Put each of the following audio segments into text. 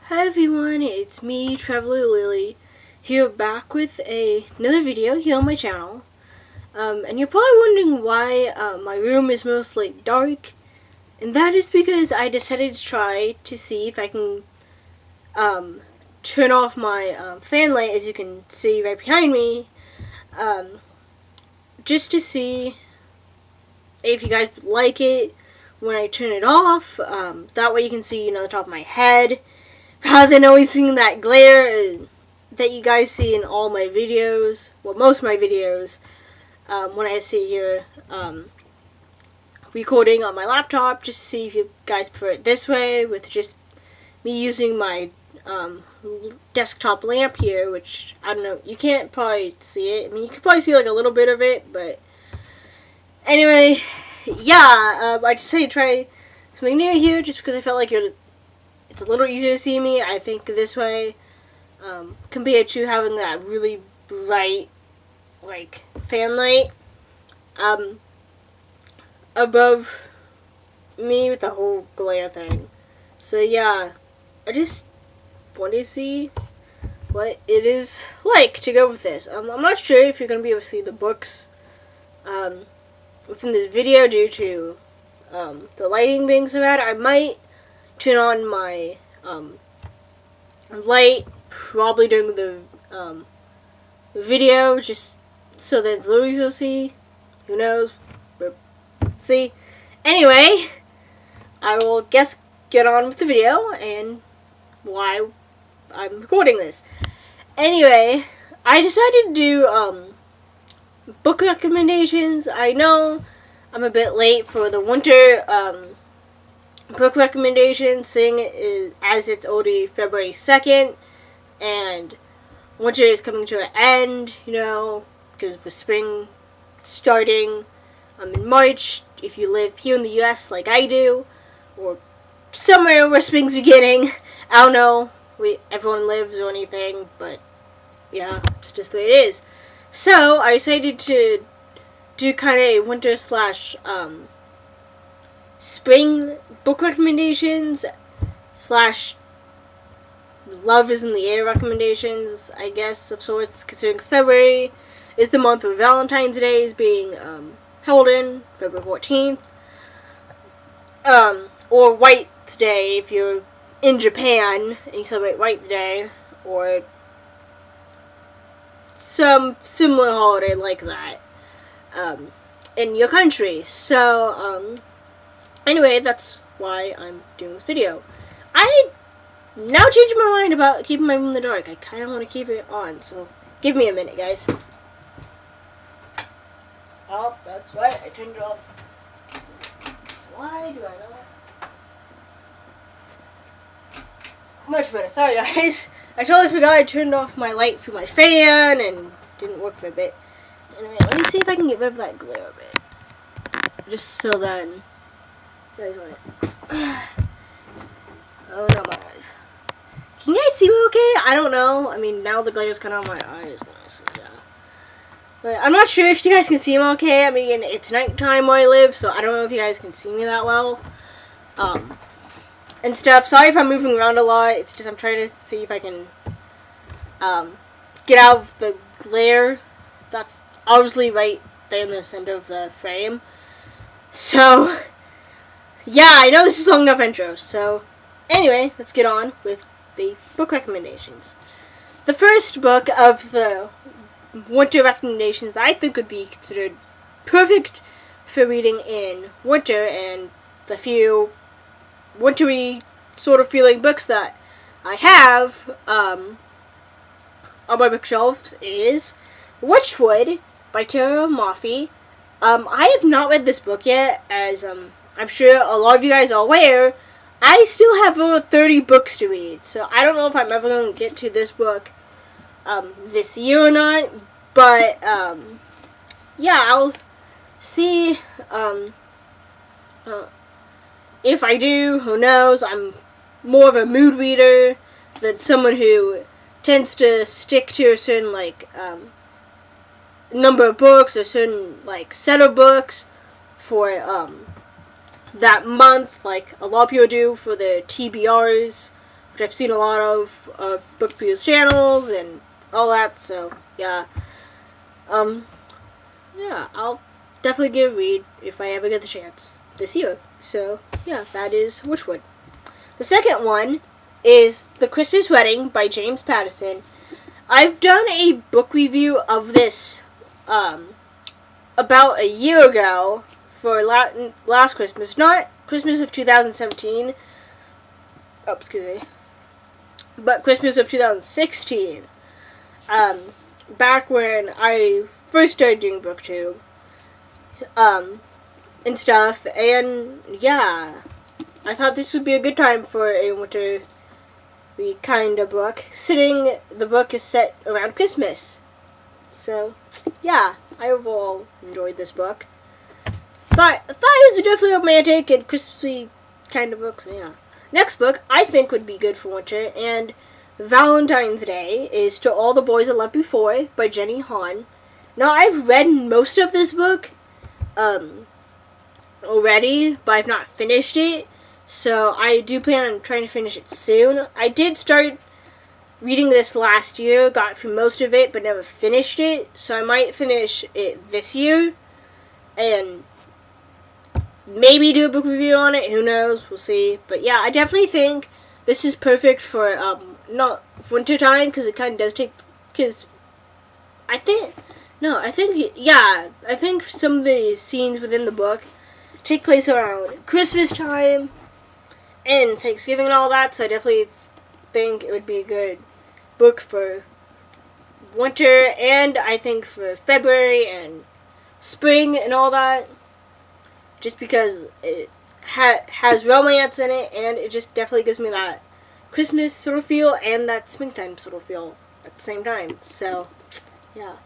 Hi everyone, it's me, Traveler Lily, here back with another video here on my channel. And you're probably wondering why my room is mostly dark, and that is because I decided to try to see if I can turn off my fan light, as you can see right behind me, just to see if you guys would like it when I turn it off. That way you can see, the top of my head, rather than always seeing that glare that you guys see in all my videos, well, most of my videos, when I sit here recording on my laptop, just to see if you guys prefer it this way, with just me using my desktop lamp here, which, I don't know, you can't probably see it. I mean, you can probably see like a little bit of it, but anyway, yeah, I decided to try something new here, just because I felt like it's a little easier to see me, I think, this way, compared to having that really bright, like, fan light, above me with the whole glare thing. So, yeah, I just wanted to see what it is like to go with this. I'm not sure if you're going to be able to see the books, within this video due to, the lighting being so bad. I might turn on my light probably during the video, just so that Louise will see. Who knows? But see. Anyway, I will get on with the video and why I'm recording this. Anyway, I decided to do book recommendations. I know I'm a bit late for the winter book recommendation, seeing as it's already February 2nd, and winter is coming to an end, because with spring starting in March, if you live here in the US like I do, or somewhere where spring's beginning. I don't know everyone lives or anything, but yeah, it's just the way it is. So, I decided to do kind of a winter / spring book recommendations / love is in the air recommendations, I guess, of sorts, considering February is the month where Valentine's Day is being held in, February 14th. Or White Day if you're in Japan and you celebrate White Day, or some similar holiday like that in your country. So, anyway, that's why I'm doing this video. I now changed my mind about keeping my room in the dark. I kind of want to keep it on, so give me a minute, guys. Oh, that's right, I turned it off. Why do I not? Much better. Sorry, guys. I totally forgot I turned off my light through my fan and didn't work for a bit. Anyway, let me see if I can get rid of that glare a bit. Just so then you guys want it. Oh, no, my eyes. Can you guys see me okay? I don't know. I mean, now the glare's kind of on my eyes, honestly, yeah. But I'm not sure if you guys can see me okay. I mean, it's nighttime where I live, so I don't know if you guys can see me that well. And stuff. Sorry if I'm moving around a lot. It's just I'm trying to see if I can get out of the glare. That's obviously right there in the center of the frame. So, yeah, I know this is long enough intro. So, anyway, let's get on with the book recommendations. The first book of the winter recommendations I think would be considered perfect for reading in winter, and the few wintry sort of feeling books that I have on my bookshelves is Witchwood by Tara Maffei. I have not read this book yet, as I'm sure a lot of you guys are aware. I still have over 30 books to read, so I don't know if I'm ever going to get to this book this year or not, but yeah, I'll see. If I do, who knows? I'm more of a mood reader than someone who tends to stick to a certain, number of books, or certain, set of books for, that month, like a lot of people do for their TBRs which I've seen a lot of BookBeau's channels and all that. So yeah, yeah, I'll definitely give a read if I ever get the chance this year. So yeah, that is Witchwood. The second one is The Christmas Wedding by James Patterson. I've done a book review of this about a year ago for last Christmas, not Christmas of 2017. Oh, excuse me. But Christmas of 2016. Back when I first started doing BookTube. And stuff. And yeah, I thought this would be a good time for a winter kind of book. The book is set around Christmas. So, yeah, I overall enjoyed this book. But I thought it was definitely romantic and Christmassy kind of book, so yeah. Next book I think would be good for winter, and Valentine's Day is To All the Boys I Loved Before by Jenny Han. Now, I've read most of this book already, but I've not finished it, so I do plan on trying to finish it soon. I did start reading this last year, got through most of it, but never finished it, so I might finish it this year, and maybe do a book review on it, who knows, we'll see. But yeah, I definitely think this is perfect for, not winter time, because it kind of does take, because I think some of the scenes within the book take place around Christmas time and Thanksgiving and all that, so I definitely think it would be a good book for winter, and I think for February and spring and all that, just because it has romance in it, and it just definitely gives me that Christmas sort of feel and that springtime sort of feel at the same time. So yeah.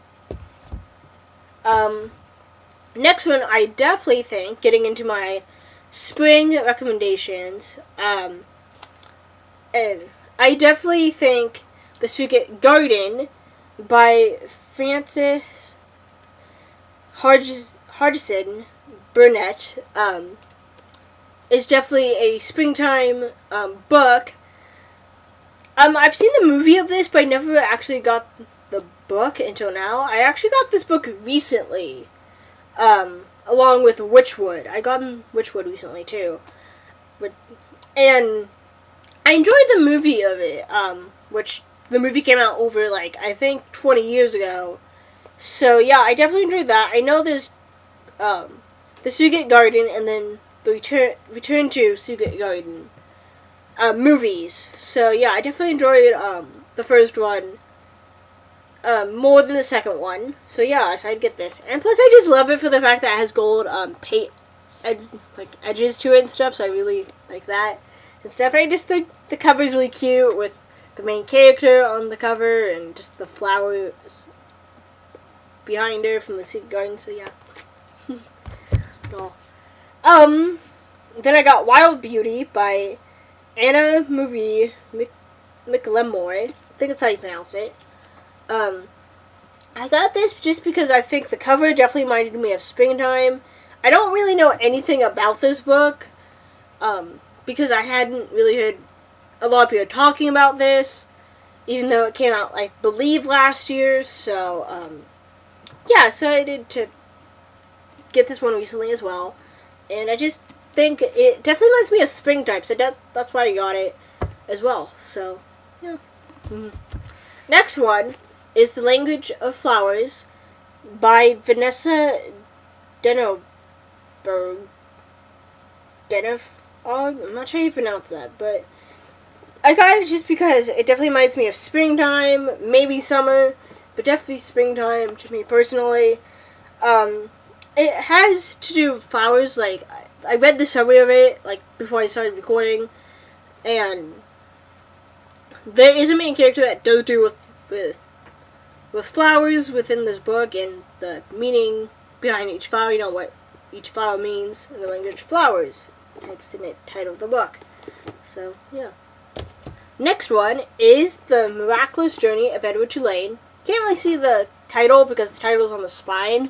Next one, I definitely think, getting into my spring recommendations, and I definitely think The Secret Garden by Frances Hodgson Burnett is definitely a springtime book. I've seen the movie of this, but I never actually got the book until now. I actually got this book recently, along with Witchwood. I got Witchwood recently too, and I enjoyed the movie of it, which the movie came out over I think 20 years ago. So yeah, I definitely enjoyed that. I know there's The Secret Garden and then the Return to Secret Garden movies. So yeah, I definitely enjoyed the first one more than the second one. So yeah, so I'd get this. And plus I just love it for the fact that it has gold edges to it and stuff, so I really like that and stuff. I just think the cover is really cute with the main character on the cover and just the flowers behind her from the Secret Garden, so yeah. Then I got Wild Beauty by Anna Marie McLemore. I think that's how you pronounce it. I got this just because I think the cover definitely reminded me of springtime. I don't really know anything about this book, because I hadn't really heard a lot of people talking about this, even though it came out, I believe, last year. So, yeah, excited to get this one recently as well. And I just think it definitely reminds me of springtime, so that's why I got it as well. So, yeah. Next one is The Language of Flowers by Vanessa Denofberg. I'm not sure how you pronounce that, but I got it just because it definitely reminds me of springtime, maybe summer, but definitely springtime to me personally. It has to do with flowers. I read the summary of it before I started recording, and there is a main character that does do with flowers within this book and the meaning behind each flower. You know what each flower means in the language of flowers. Hence the title of the book. So yeah. Next one is The Miraculous Journey of Edward Tulane. Can't really see the title because the title is on the spine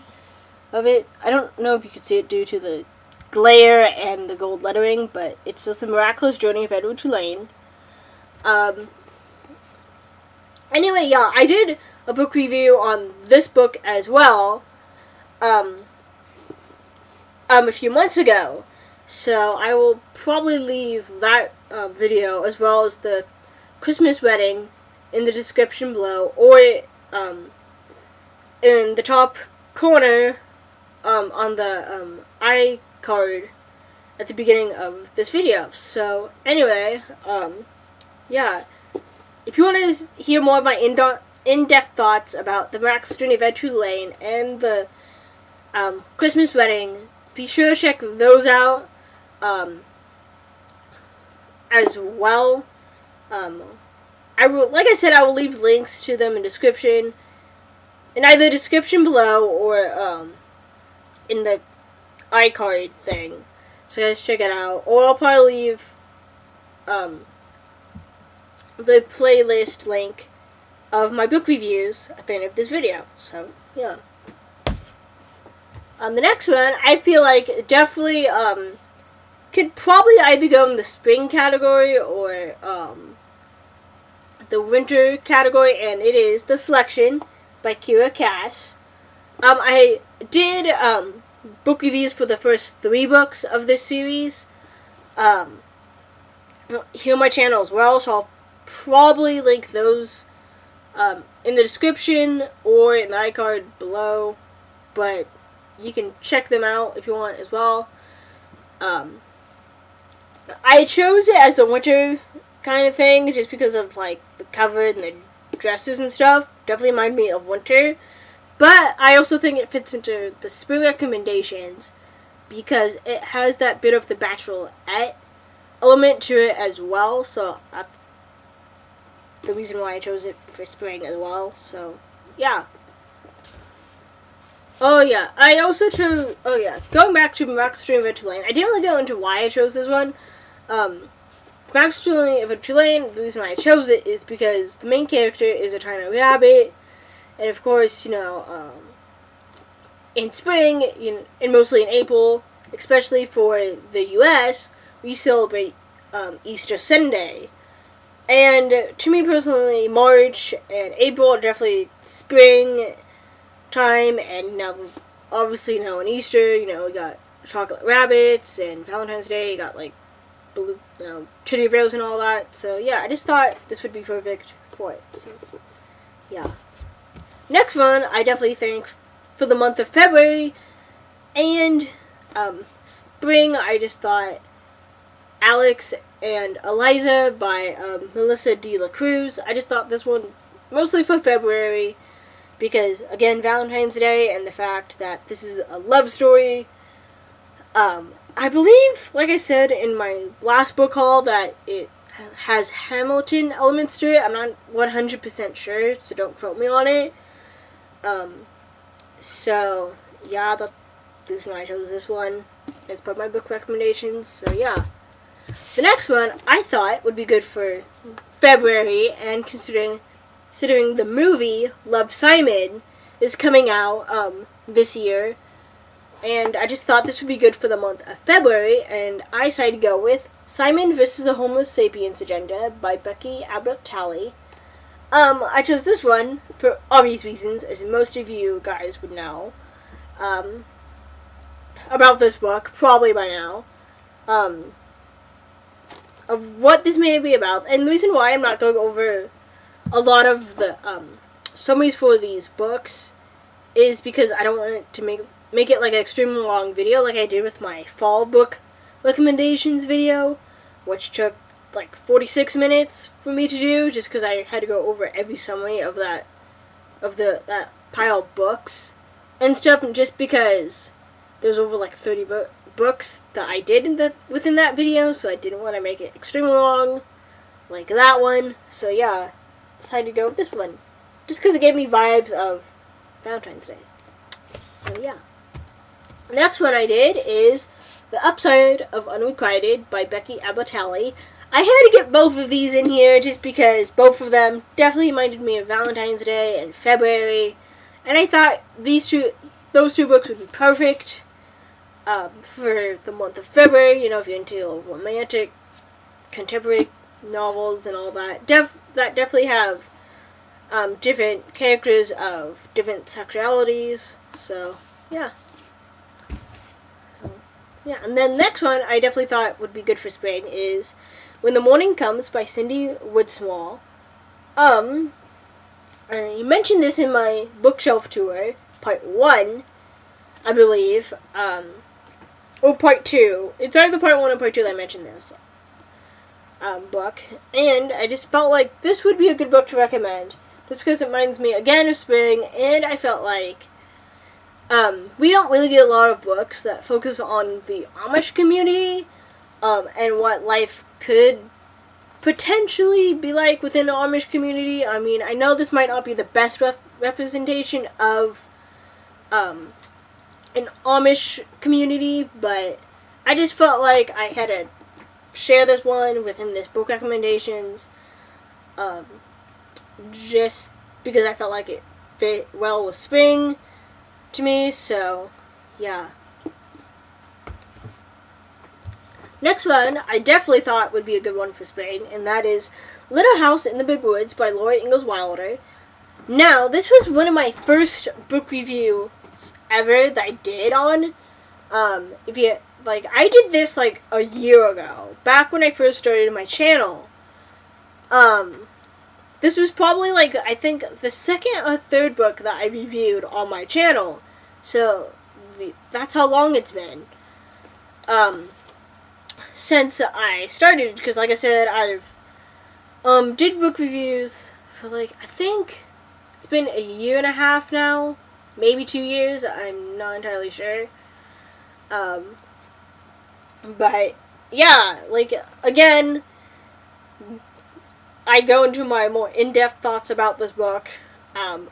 of it. I don't know if you can see it due to the glare and the gold lettering, but it's just The Miraculous Journey of Edward Tulane Anyway, yeah, I did a book review on this book as well, a few months ago. So I will probably leave that video as well as the Christmas Wedding in the description below, or in the top corner on the iCard at the beginning of this video. So anyway, yeah, if you want to hear more of my in-depth thoughts about the Miraculous Journey of Ed Tulane and the Christmas Wedding, be sure to check those out as well. Like I said, I will leave links to them in description, in either the description below or in the iCard thing. So guys, check it out. Or I'll probably leave the playlist link of my book reviews at the end of this video. So yeah. The next one, I feel like definitely could probably either go in the spring category or the winter category, and it is The Selection by Kiera Cass. I did book reviews for the first 3 books of this series here on my channel as well, so I'll probably link those in the description or in the iCard below, but you can check them out if you want as well. I chose it as a winter kind of thing just because of like the cover and the dresses and stuff. Definitely remind me of winter. But I also think it fits into the spring recommendations because it has that bit of the Bachelorette element to it as well. So that's the reason why I chose it for spring as well. So yeah. Oh yeah, I also chose. Oh yeah, going back to Miraculous Journey of Ed Tulane, I didn't really go into why I chose this one. Miraculous Journey of Ed Tulane, the reason why I chose it is because the main character is a China rabbit, and of course, you know, in spring, and mostly in April, especially for the U.S., we celebrate Easter Sunday. And to me personally, March and April are definitely spring time, and now obviously in Easter, we got chocolate rabbits, and Valentine's Day, you got like blue, teddy bears and all that. So yeah, I just thought this would be perfect for it. So yeah. Next one, I definitely think for the month of February and spring, I just thought Alex and Eliza by Melissa De La Cruz. I just thought this one mostly for February because, again, Valentine's Day and the fact that this is a love story. I believe, like I said in my last book haul, that it has Hamilton elements to it. I'm not 100% sure, so don't quote me on it. So, yeah, that's the reason why I chose this one as part of my book recommendations. So, yeah. The next one I thought would be good for February, and considering the movie Love, Simon is coming out this year, and I just thought this would be good for the month of February, and I decided to go with Simon vs. the Homo Sapiens Agenda by Becky Albertalli. I chose this one for obvious reasons, as most of you guys would know about this book, probably by now, of what this may be about. And the reason why I'm not going over a lot of the summaries for these books is because I don't want it to make it like an extremely long video like I did with my fall book recommendations video, which took like 46 minutes for me to do just because I had to go over every summary of that pile of books and stuff, and just because there's over like 30 books that I did within that video, so I didn't want to make it extremely long like that one. So yeah, decided to go with this one just because it gave me vibes of Valentine's Day. So yeah. Next one I did is The Upside of Unrequited by Becky Albertalli. I had to get both of these in here just because both of them definitely reminded me of Valentine's Day and February, and I thought those two books would be perfect for the month of February. If you're into romantic, contemporary novels and all that that definitely have different characters of different sexualities. So yeah. Yeah, and then next one I definitely thought would be good for spring is When the Morning Comes by Cindy Woodsmall. You mentioned this in my bookshelf tour, part 1, I believe, or part 2. It's either part 1 or part 2 that I mentioned this book, and I just felt like this would be a good book to recommend, just because it reminds me again of spring, and I felt like we don't really get a lot of books that focus on the Amish community, and what life could potentially be like within the Amish community. I mean, I know this might not be the best representation of an Amish community, but I just felt like I had to share this one within this book recommendations, just because I felt like it fit well with spring to me, so yeah. Next one I definitely thought would be a good one for spring, and that is Little House in the Big Woods by Laura Ingalls Wilder. Now, this was one of my first book reviews ever that I did on. If you like, I did this like a year ago, back when I first started my channel. This was probably like, I think, the second or third book that I reviewed on my channel. So that's how long it's been since I started, because like I said, I've did book reviews for like, I think it's been a year and a half now, maybe 2 years, I'm not entirely sure. But yeah, like, again, I go into my more in-depth thoughts about this book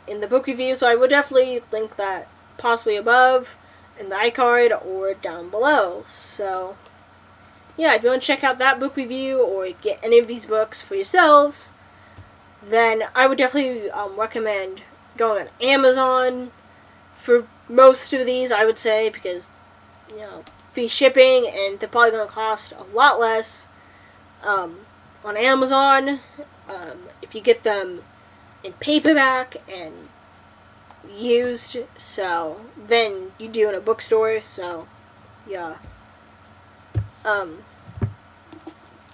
in the book review, so I would definitely link that possibly above in the iCard or down below. So yeah, if you want to check out that book review or get any of these books for yourselves, then I would definitely recommend going on Amazon for most of these, I would say, because, you know, free shipping, and they're probably going to cost a lot less on Amazon if you get them in paperback and used, so then you do in a bookstore. So yeah.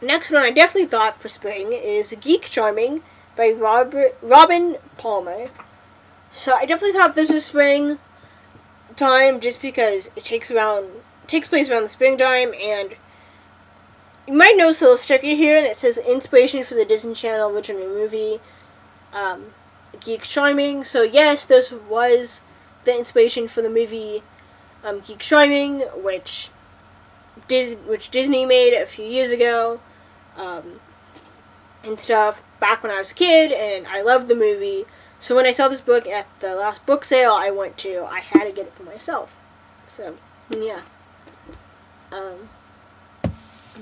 Next one I definitely thought for spring is Geek Charming by Robin Palmer. So I definitely thought this was spring time, just because it takes place around the springtime, and you might notice a little sticker here, and it says inspiration for the Disney Channel original movie, Geek Charming. So yes, this was the inspiration for the movie Geek Charming, which Disney made a few years ago, and stuff, back when I was a kid, and I loved the movie. So when I saw this book at the last book sale I went to, I had to get it for myself. So yeah.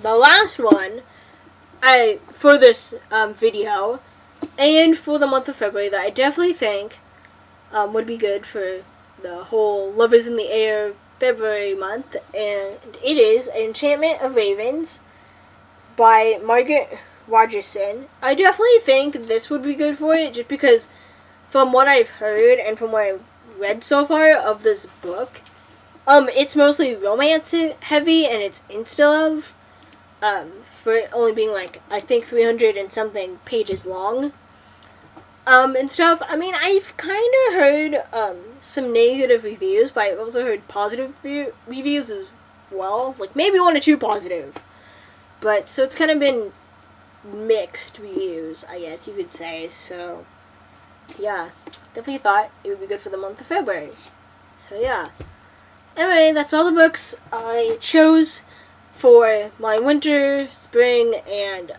The last one for this video, and for the month of February, that I definitely think would be good for the whole Lovers in the Air February month, and it is Enchantment of Ravens by Margaret Rogerson. I definitely think this would be good for it, just because from what I've heard and from what I've read so far of this book, it's mostly romance heavy, and it's insta-love, for it only being like, I think 300 and something pages long, and stuff. I mean, I've kind of heard, some negative reviews, but I've also heard positive reviews as well, like maybe 1 or 2 positive, but, so it's kind of been mixed reviews, I guess you could say. So yeah, definitely thought it would be good for the month of February. So yeah. Anyway, that's all the books I chose for my winter, spring, and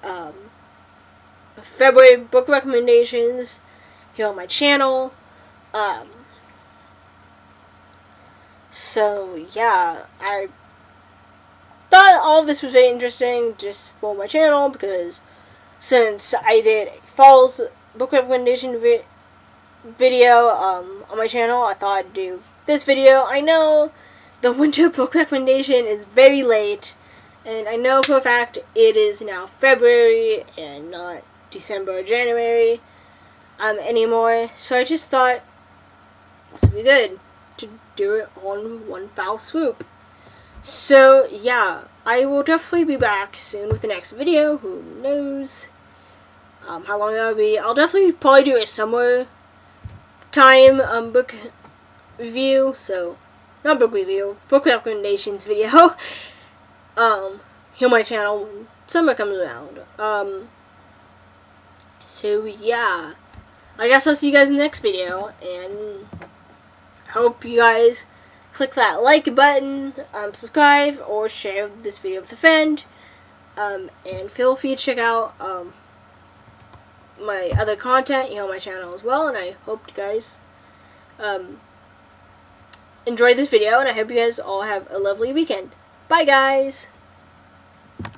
February book recommendations here on my channel. So yeah, I thought all of this was very interesting just for my channel, because since I did a fall's book recommendation video on my channel, I thought I'd do this video. I know the winter book recommendation is very late, And I know for a fact it is now February and not December or January anymore. So I just thought it would be good to do it on one foul swoop. So yeah, I will definitely be back soon with the next video. Who knows how long that will be. I'll definitely probably do a summer time book review. So not book review, book recommendations video. Here on my channel when summer comes around. So yeah, I guess I'll see you guys in the next video, and I hope you guys click that like button, subscribe, or share this video with a friend, and feel free to check out my other content here on my channel as well. And I hope you guys enjoyed this video, and I hope you guys all have a lovely weekend. Bye guys!